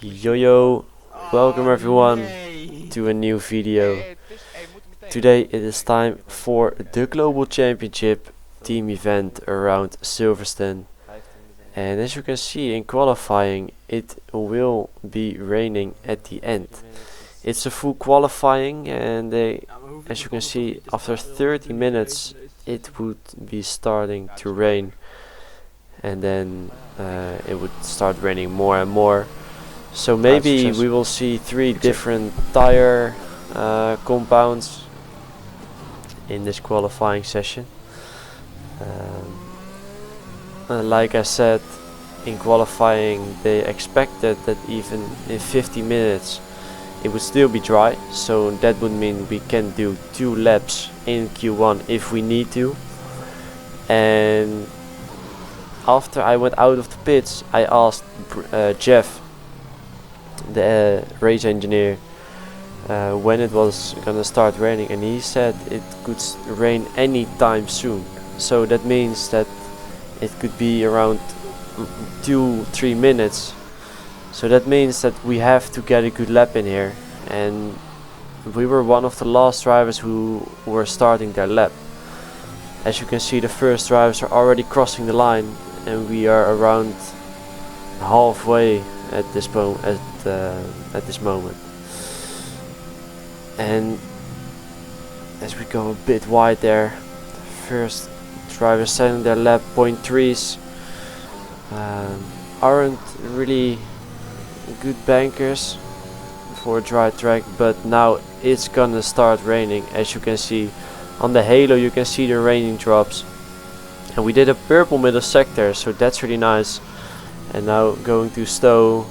Yo yo, welcome everyone to a new video. Today it is time for the Global Championship team event around Silverstone. And as you can see in qualifying, it will be raining at the end. It's a full qualifying, and as you can see, after 30 minutes it would be starting to rain, and then it would start raining more and more. So maybe we will see 3 different tire compounds in this qualifying session. Like I said, in qualifying they expected that even in 50 minutes it would still be dry, so that would mean we can do 2 laps in Q1 if we need to. And after I went out of the pits, I asked Jeff, the race engineer, when it was gonna start raining, and he said it could rain any time soon. So that means that it could be around 2-3 minutes. So that means that we have to get a good lap in here, and we were one of the last drivers who were starting their lap. As you can see, the first drivers are already crossing the line, and we are around halfway at this moment. And as we go a bit wide there, the first drivers setting their lap 0.3s aren't really good bankers for a dry track, but now it's gonna start raining. As you can see on the halo, you can see the raining drops, and we did a purple middle sector, so that's really nice. And now going to Stowe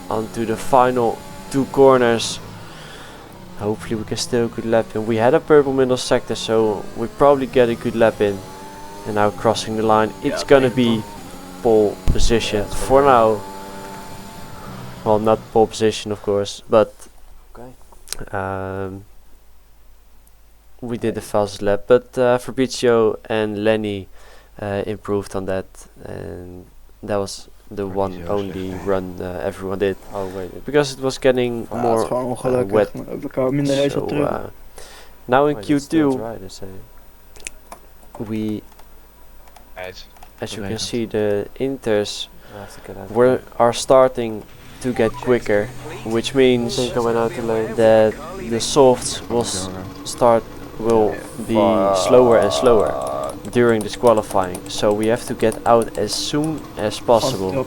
onto the final 2 corners. Hopefully we can still good lap in. We had a purple middle sector, so we probably get a good lap in. And now crossing the line, it's gonna be pole position for now. Well, not pole position of course, but we did the fastest lap. But Fabrizio and Lenny improved on that, and that was the one only run everyone did, because it was getting more wet. So now in Q2 we, as you can see, the inters are starting to get quicker, which means that the softs will be slower and slower during this qualifying. So we have to get out as soon as possible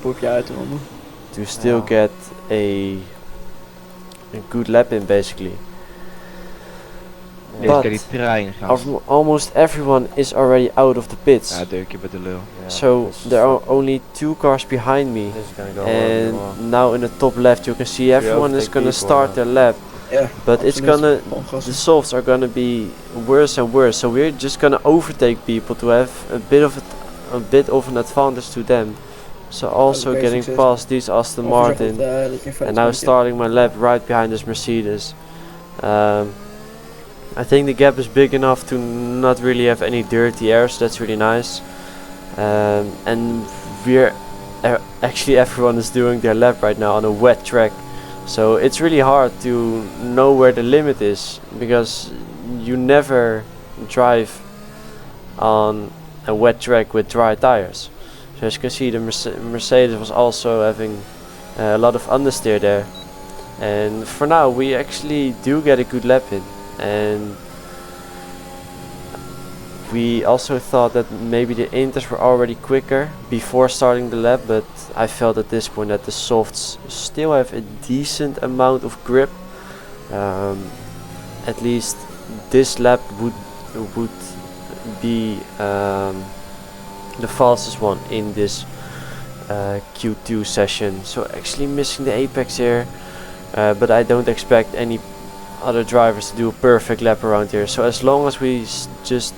to still get a good lap in, basically. But almost everyone is already out of the pits, so there are only 2 cars behind me, and now in the top left you can see everyone is gonna start their lap. But it's gonna, the softs are gonna be worse and worse, so we're just gonna overtake people to have a bit of an advantage to them. So also getting past these Aston Martin, and now starting my lap right behind this Mercedes. I think the gap is big enough to not really have any dirty air, so that's really nice. And we're actually, everyone is doing their lap right now on a wet track. So it's really hard to know where the limit is, because you never drive on a wet track with dry tires. So as you can see, the Mercedes was also having a lot of understeer there. And for now we actually do get a good lap in, and we also thought that maybe the inters were already quicker before starting the lap, but I felt at this point that the softs still have a decent amount of grip. At least this lap would be the fastest one in this Q2 session. So actually missing the apex here, but I don't expect any other drivers to do a perfect lap around here. So as long as we just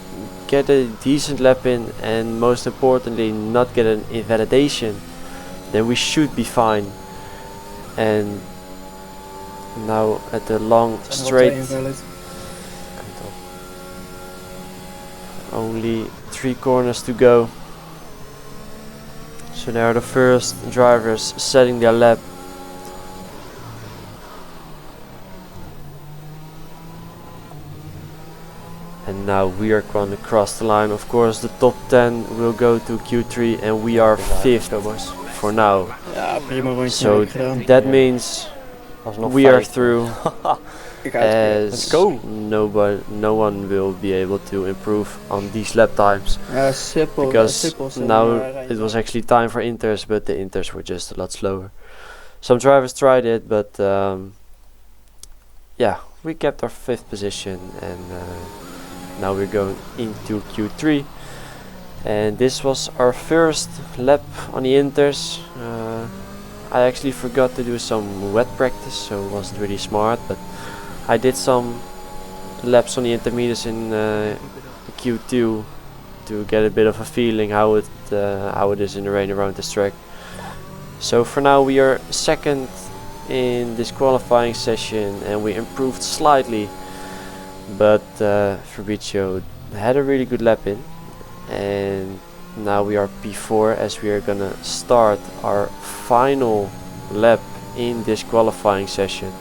get a decent lap in, and most importantly not get an invalidation, then we should be fine. And now at the long straight, only 3 corners to go. So So there are the first drivers setting their lap. And now we are going to cross the line. Of course the top 10 will go to Q3 and we are 5th for now. Ja, prima rondje. So that means we are through. As no one will be able to improve on these lap times. Because now it was actually time for inters, but the inters were just a lot slower. Some drivers tried it, but yeah, we kept our 5th position, and now we're going into Q3. And this was our first lap on the inters. I actually forgot to do some wet practice, so it wasn't really smart, but I did some laps on the intermediates in Q2 to get a bit of a feeling how it is in the rain around this track. So for now we are 2nd in this qualifying session and we improved slightly, but Fabrizio had a really good lap in, and now we are P4 as we are gonna start our final lap in this qualifying session.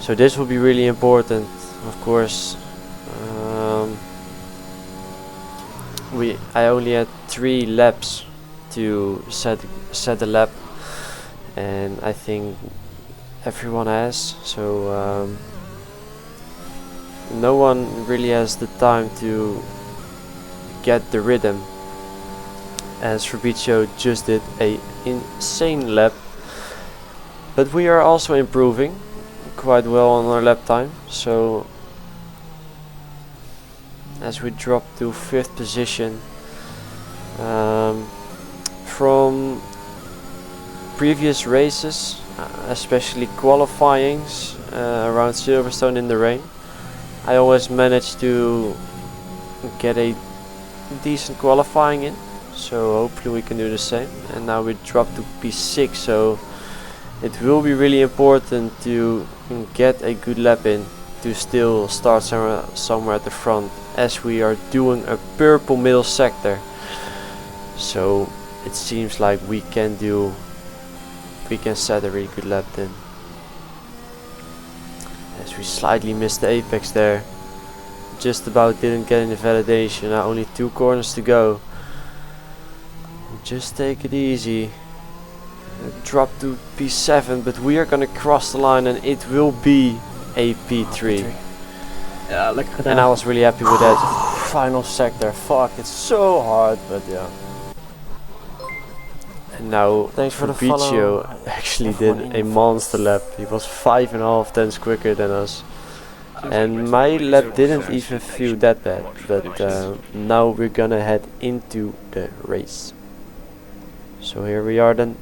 So this will be really important, of course. I only had 3 laps to set a lap, and I think everyone has. So no one really has the time to get the rhythm, as Fabrizio just did a insane lap. But we are also improving quite well on our lap time, so as we drop to 5th position, from previous races, especially qualifyings around Silverstone in the rain, I always managed to get a decent qualifying in, so hopefully we can do the same. And now we drop to P6, so it will be really important to get a good lap in to still start somewhere at the front, as we are doing a purple middle sector. So it seems like we can set a really good lap then. As we slightly missed the apex there, just about didn't get any validation. Now only 2 corners to go. Just take it easy. Drop to P7, but we are gonna cross the line and it will be a P3. Ja, lekker gedaan. And I was really happy with that final sector. Fuck, it's so hard, but yeah. And now Thanks for the Fabrizio follow. actually did a monster lap. He was 5.5 tenths quicker than us. And my lap didn't even feel that bad. But now we're gonna head into the race. So here we are then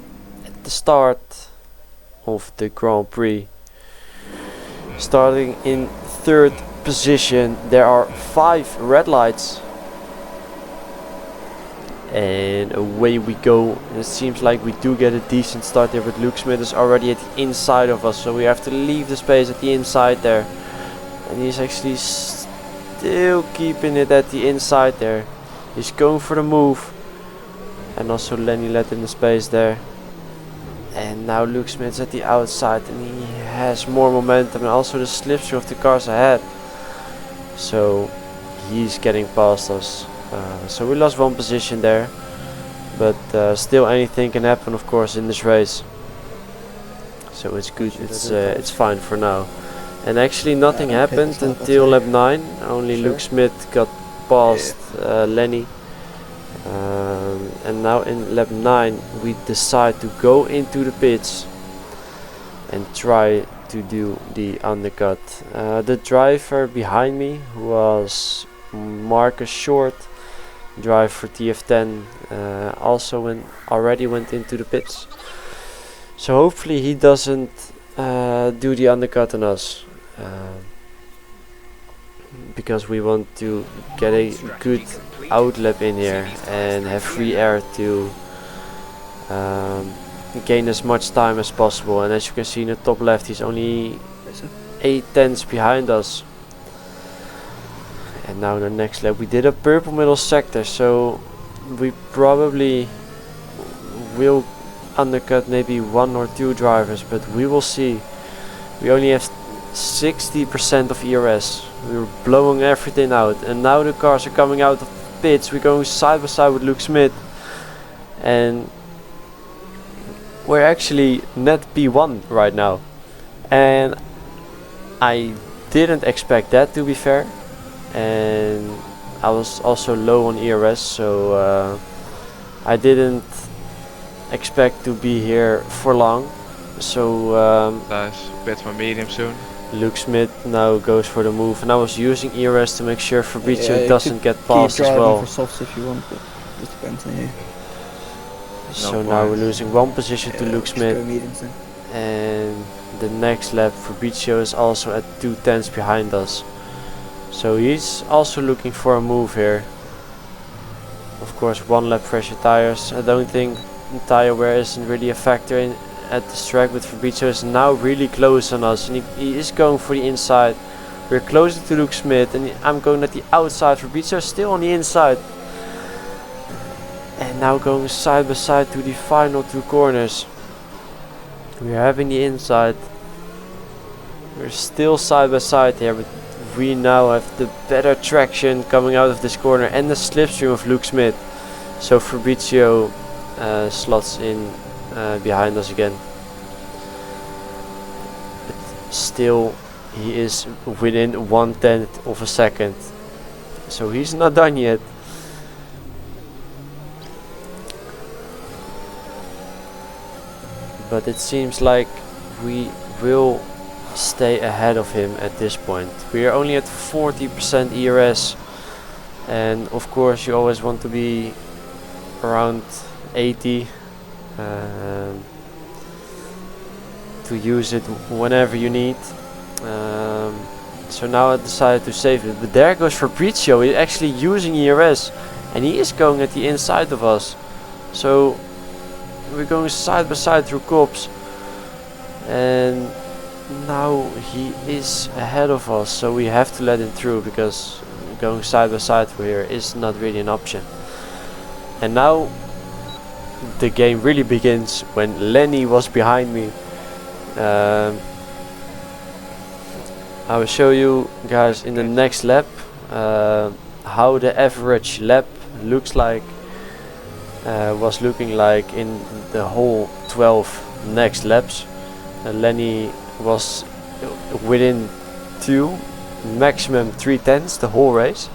at the start of the Grand Prix. Starting in 3rd position, there are 5 red lights. And away we go. And it seems like we do get a decent start here, but Luke Smith is already at the inside of us, so we have to leave the space at the inside there. And he's actually still keeping it at the inside there. He's going for the move. And also Lenny let in the space there. And now Luke Smith's at the outside and he has more momentum, and also the slipstream of the cars ahead. So he's getting past us. So we lost 1 position there. But still anything can happen, of course, in this race. So it's good, it's fine for now. And actually nothing happened until lap 9. Only Luke Smith got past Lenny. And now in lap 9 we decide to go into the pits and try to do the undercut. The driver behind me was Marcus Short, driver for TF10, also already went into the pits. So hopefully he doesn't do the undercut on us, because we want to get a good outlap in here and have free air to gain as much time as possible. And as you can see in the top left, he's only 8 tenths behind us. And now the next lap we did a purple middle sector, so we probably will undercut maybe 1 or 2 drivers, but we will see. We only have 60% of ERS. We're blowing everything out, and now the cars are coming out of pits. We're going side by side with Luke Smith, and we're actually net P1 right now, and I didn't expect that, to be fair, and I was also low on ERS, so I didn't expect to be here for long. So Nice. Bit for medium soon. Luke Smith now goes for the move, and I was using ERS to make sure Fabrizio you doesn't could get keep past as driving well. for softs if you want, but it depends on you. So No now we're points. losing 1 position to Luke just Smith, go mediums then. and the next lap Fabrizio is also at 2/10 behind us. So he's also looking for a move here. Of course, 1 lap fresher tires. I don't think tire wear isn't really a factor in at this track, but Fabrizio is now really close on us, and he is going for the inside. We're closer to Luke Smith, and I'm going at the outside. Fabrizio is still on the inside. And now going side by side to the final 2 corners. We're having the inside. We're still side by side here, but we now have the better traction coming out of this corner and the slipstream of Luke Smith. So Fabrizio slots in behind us again. But still, he is within 1/10 of a second. So he's not done yet. But it seems like we will stay ahead of him at this point. We are only at 40% ERS, and of course you always want to be around 80 to use it whenever you need. So now I decided to save it, but there goes Fabrizio. He's actually using ERS, and he is going at the inside of us. So we're going side by side through cops, and now he is ahead of us, so we have to let him through, because going side by side through here is not really an option. And now the game really begins when Lenny was behind me. I will show you guys in the next lap how the average lap looks like, was looking like in the whole 12 next laps. Lenny was within 2, maximum 3/10 the whole race,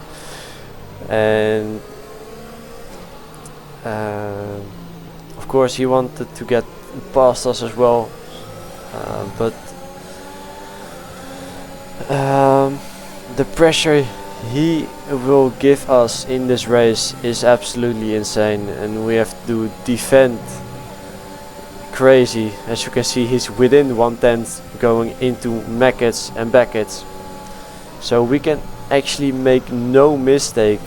and of course he wanted to get past us as well, but the pressure he will give us in this race is absolutely insane, and we have to defend crazy. As you can see, he's within 1/10 going into Mackets and Beckets, so we can actually make no mistake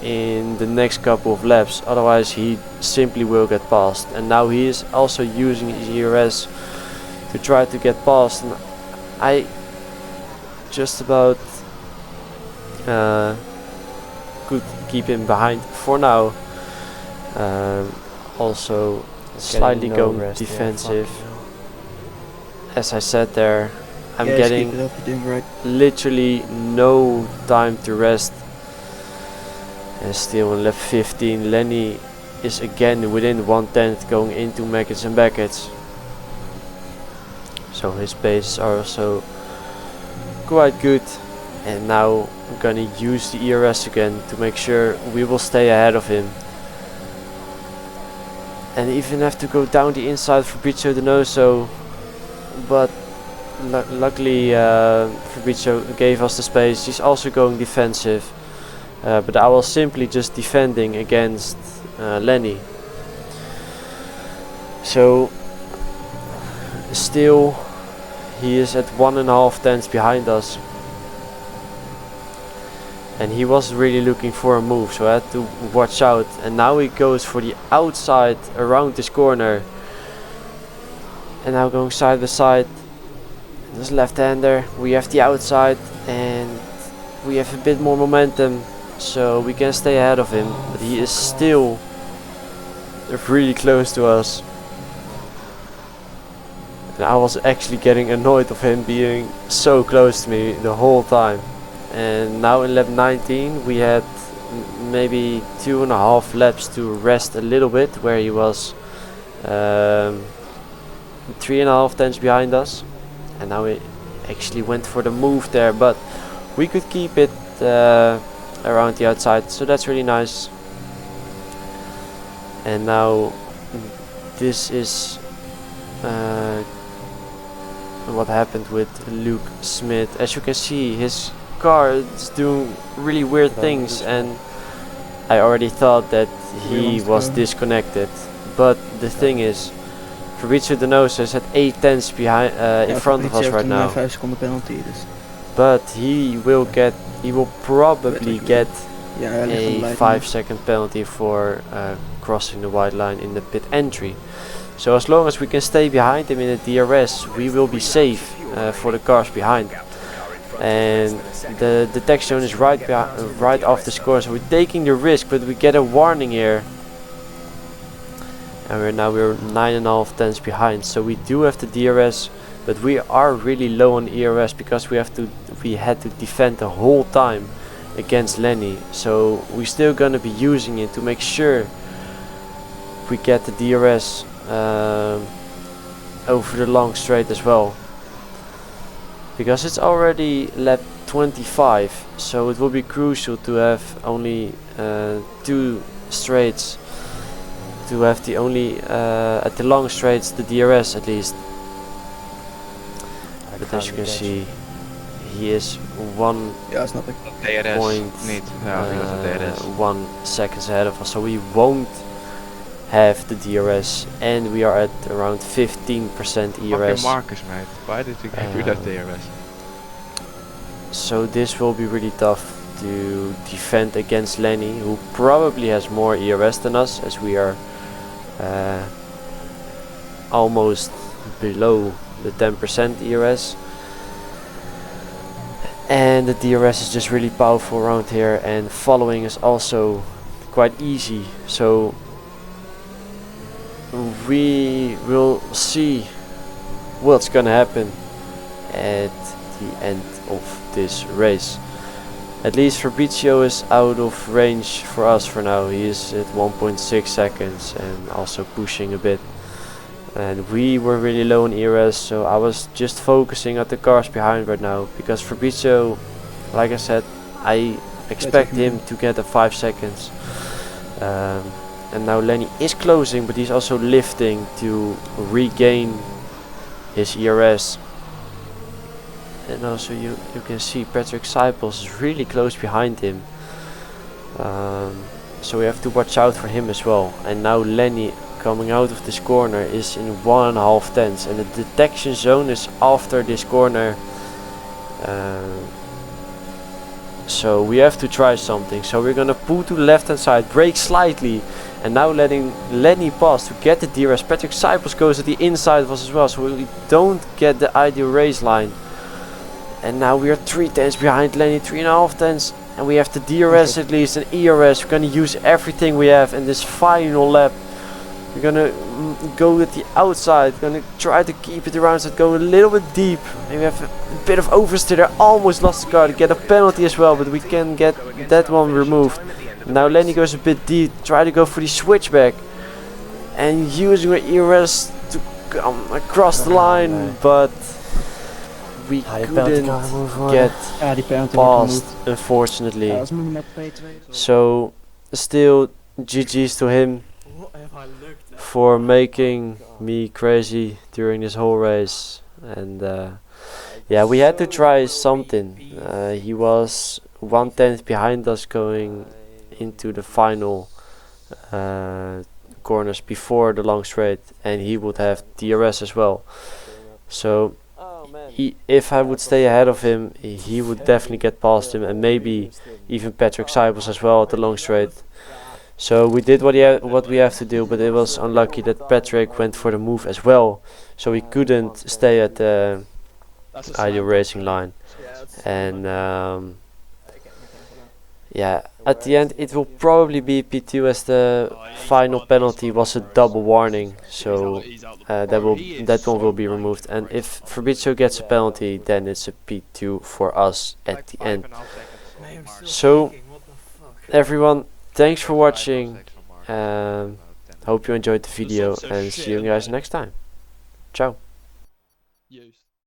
in the next couple of laps, otherwise he simply will get past. And now he is also using his ERS to try to get past, and I just about could keep him behind for now. Also slightly no going rest, yeah, defensive. fucking As I said there, I'm yeah, just getting keep it up, you're doing right. literally no time to rest. And still on lap 15, Lenny is again within 1/10 going into Mackets and Beckets. So his paces are also quite good. And now I'm gonna use the ERS again to make sure we will stay ahead of him. And even have to go down the inside for Fabrizio Donoso, but luckily Fabrizio gave us the space. He's also going defensive, but I was simply just defending against Lenny. So still he is at 1.5 tenths behind us, and he was really looking for a move, so I had to watch out. And now he goes for the outside around this corner, and now going side by side. This left-hander, we have the outside, and we have a bit more momentum, so we can stay ahead of him, but he is still really close to us. And I was actually getting annoyed of him being so close to me the whole time. And now in lap 19 we had maybe 2.5 laps to rest a little bit, where he was 3.5 tenths behind us. And now we actually went for the move there, but we could keep it around the outside, so that's really nice. And now this is what happened with Luke Smith. As you can see, his car is doing really weird things, and I already thought that he was disconnected. But the thing is, Fabrizio Donoso is at 8 tenths behind in front of us right now. 5 seconden penalty, dus. But he will probably get Ja, a 5-second penalty for crossing the white line in the pit entry. So as long as we can stay behind him in the DRS, we will be safe for the cars behind. And the detection zone is right off the score, so we're taking the risk, but we get a warning here. And we're 9.5 tenths behind, so we do have the DRS, but we are really low on ERS because we had to defend the whole time against Lenny. So we're still gonna be using it to make sure we get the DRS over the long straight as well, because it's already lap 25, so it will be crucial to have only 2 straights, to have the only at the long straights the DRS at least. But as you can see, he is 1.1 seconds ahead of us, so we won't have the DRS, and we are at around 15% ERS. Marcus, mate. Why did you do that DRS? So this will be really tough to defend against Lenny, who probably has more ERS than us, as we are almost below the 10% ERS. And the DRS is just really powerful around here, and following is also quite easy. So we will see what's gonna happen at the end of this race. At least Fabrizio is out of range for us for now. He is at 1.6 seconds and also pushing a bit. And we were really low on ERS, so I was just focusing at the cars behind right now, because Fabrizio, like I said, I expect him to get a 5 seconds. And now Lenny is closing, but he's also lifting to regain his ERS. And also you can see Patrick Seipels is really close behind him. So we have to watch out for him as well. And now Lenny, coming out of this corner, is in 1.5 tenths, and the detection zone is after this corner. So we have to try something. So we're gonna pull to the left hand side, brake slightly, and now letting Lenny pass to get the DRS. Patrick Seipels goes at the inside of us as well, so we don't get the ideal race line. And now we are 3 tenths behind Lenny, 3.5 tenths, and we have the DRS at least, and ERS. We're gonna use everything we have in this final lap. We're gonna go with the outside, gonna try to keep it around, so go a little bit deep. And we have a bit of oversteer there, almost lost the car, to get a penalty as well, but we can get that one removed. Now Lenny goes a bit deep, try to go for the switchback, and using our ERS to come across the line, but we couldn't get past, unfortunately. So still GG's to him for making me crazy during this whole race. And yeah, we had to try something. He was 1 tenth behind us going into the final corners before the long straight, and he would have DRS as well. So if I would stay ahead of him, he would definitely get past him, and maybe even Patrick Seipels as well at the long straight. So we did what we have to do, but it was unlucky that Patrick went for the move as well, so he couldn't stay at the ideal racing line. And yeah, at the end it will probably be P2 as the final penalty was a double warning, so that one will be removed. And if Fabrizio gets a penalty, then it's a P2 for us at the end. So everyone, thanks for watching. Hope you enjoyed the video and see you guys next time. Ciao.